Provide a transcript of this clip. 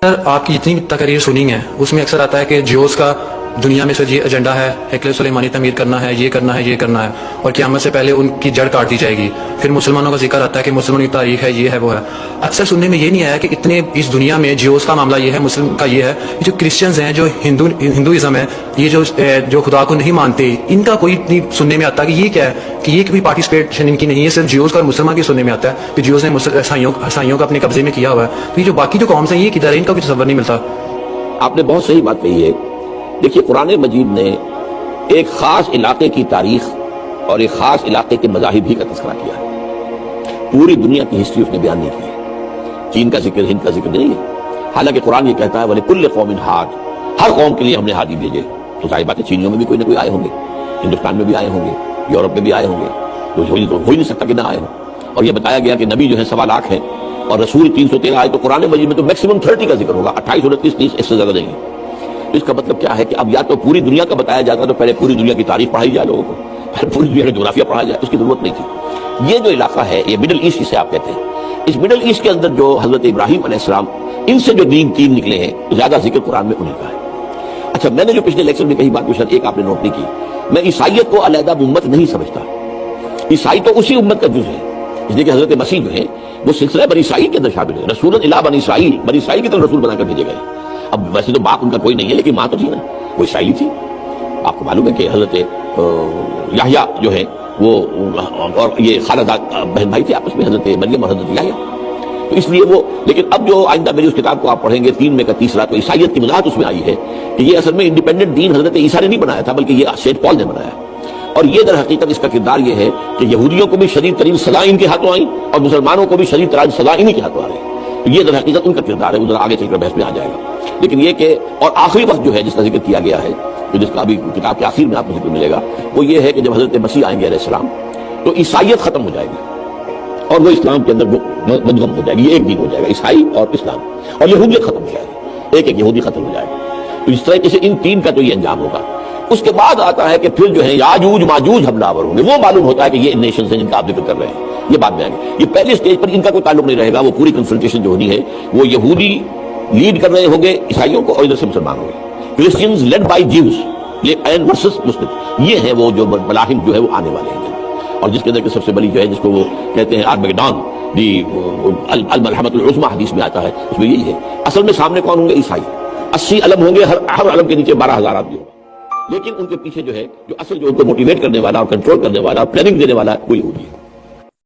آپ کی جتنی تقریر سنی ہیں اس میں اکثر آتا ہے کہ جیوز کا دنیا میں سے یہ ایجنڈا ہے، ہیکل سلیمانی تعمیر کرنا ہے، یہ کرنا ہے، یہ کرنا ہے، اور قیامت سے پہلے ان کی جڑ کاٹ دی جائے گی۔ پھر مسلمانوں کا ذکر آتا ہے کہ مسلمانوں کی تاریخ ہے، یہ ہے، وہ ہے۔ اکثر سننے میں یہ نہیں آیا کہ اتنے اس دنیا میں جیوز کا معاملہ یہ ہے، مسلم کا یہ ہے، جو کرسچنز ہیں، جو ہندوازم ہے، یہ جو خدا کو نہیں مانتے، ان کا کوئی اتنی سننے میں آتا ہے کہ یہ کیا ہے، کہ یہ کوئی پارٹیسپیشن ان کی نہیں ہے، صرف جیوز کا اور مسلمان کی سننے میں آتا ہے کہ جیوز نے عیسائیوں کا اپنے قبضے میں کیا ہوا ہے۔ تو یہ جو باقی جو قومز ہیں، یہ کدھر ہے، ان کا کوئی تصور نہیں ملتا۔ آپ نے بہت صحیح بات کہی ہے۔ دیکھیے، قرآن مجید نے ایک خاص علاقے کی تاریخ اور ایک خاص علاقے کے مذاہب ہی کا تذکرہ کیا ہے۔ پوری دنیا کی ہسٹری اس نے بیان نہیں کی ہے۔ چین کا ذکر، ہند کا ذکر نہیں ہے، حالانکہ قرآن یہ کہتا ہے وَلِكُلِّ قَوْمٍ ہَادٍ، ہر قوم کے لیے ہم نے ہادی بھیجے۔ تو ظاہر بات ہے چینیوں میں بھی کوئی نہ کوئی آئے ہوں گے، ہندوستان میں بھی آئے ہوں گے، یورپ میں بھی آئے ہوں گے، تو ہو ہی نہیں سکتا کہ نہ آئے ہوں۔ اور یہ بتایا گیا کہ نبی جو ہے 1.25 لاکھ ہیں اور رسول 313 آئے، تو قرآن مجید میں تو میکسیمم 30 کا ذکر ہوگا، 28، 29، 30، اس سے زیادہ نہیں۔ اس کا مطلب کیا ہے کہ اب یا تو پوری دنیا کا بتایا جاتا تو پہلے پوری دنیا کی تاریخ پڑھائی جائے لوگوں کو، پھر پوری دنیا کا جغرافیہ پڑھا جائے، اس کی ضرورت نہیں تھی۔ یہ جو علاقہ ہے، یہ مڈل ایسٹ جسے آپ کہتے ہیں، اس مڈل ایسٹ کے اندر جو حضرت ابراہیم علیہ السلام، ان سے جو تین نکلے ہیں، زیادہ ذکر قرآن میں انہیں کا ہے۔ اچھا، میں نے جو پچھلے لیکچر میں کہی بات پوچھا، ایک آپ نے نوٹ نہیں کی، میں عیسائیت کو علیحدہ امت نہیں سمجھتا۔ عیسائی تو اسی امت کا جز ہے، اس لیے کہ حضرت مسیح جو ہے وہ سلسلہ بنی اسرائیل کے اندر شامل ہے، رسول الی بنی اسرائیل، بنی اسرائیل کی طرف رسول بنا کر بھیجے گئے۔ اب ویسے تو باپ ان کا کوئی نہیں ہے، لیکن ماں تو تھی نا، وہ اسرائیلی تھی۔ آپ کو معلوم ہے کہ حضرت یحییٰ جو ہے وہ اور یہ خالہ بہن بھائی تھے آپس میں، حضرت مریم اور حضرت یحییٰ۔ تو اس لیے وہ، لیکن اب جو آئندہ میری اس کتاب کو آپ پڑھیں گے 3 میں کا تیسرا، تو عیسائیت کی وضاحت اس میں آئی ہے کہ یہ اصل میں انڈیپینڈنٹ دین حضرت عیسیٰ نے نہیں بنایا تھا، بلکہ یہ سینٹ پال نے بنایا۔ اور یہ در حقیقت اس کا کردار یہ ہے کہ یہودیوں کو بھی شدید ترین سزائیں ان کے ہاتھوں آئیں اور مسلمانوں کو بھی شدید ترین سزائیں انہی کے ہاتھوں آ رہی ہیں۔ تو یہ در حقیقت ان کا کردار ہے، ادھر آگے چل کر بحث میں آ جائے گا۔ لیکن یہ کہ اور آخری وقت جو ہے جس کا ذکر کیا گیا ہے، جس کا ابھی کتاب کے آخر میں آپ کو ذکر ملے گا، وہ یہ ہے کہ جب حضرت مسیح آئیں گے علیہ السلام تو عیسائیت ختم ہو جائے گی اور وہ اسلام کے اندر مدغم ہو جائے گی، یہ ایک دین ہو جائے گا، عیسائی اور اسلام، اور یہودیت ختم ہو جائے گی، ایک یہودی ختم ہو جائے گا۔ تو اس طرح سے ان 3 کا تو یہ انجام ہوگا۔ اس کے بعد آتا ہے کہ پھر جو ہے یاجوج ماجوج حملہ آور ہوں گے، وہ معلوم ہوتا ہے کہ یہ نیشنز ہیں جن کا آپ ذکر کر رہے ہیں، یہ بعد میں آئیں گے۔ یہ پہلے سٹیج پر ان کا کوئی تعلق نہیں رہے گا، وہ پوری کنفرنٹیشن جو ہونی ہے وہ یہودی لیڈ کر رہے ہوں گے عیسائیوں کو، اور ادھر سے مسلمان ہوں گے، Christians led by Jews and versus Muslim. یہ ہیں وہ جو ملاحم جو ہے وہ آنے والے ہیں، اور جس کے اندر سب سے بڑی جو ہے جس کو وہ کہتے ہیں آرمیگڈون، الملحمۃ العظمیٰ حدیث میں آتا ہے، اس میں یہی ہے۔ اصل میں سامنے کون ہوں گے؟ عیسائی۔ 80 علم ہوں گے، ہر علم کے نیچے 12,000 آدمی ہوگا، لیکن ان کے پیچھے جو ہے جو اصل جو ان کو موٹیویٹ کرنے والا اور کنٹرول کرنے والا اور پلاننگ دینے والا ہے وہ یہودی ہے۔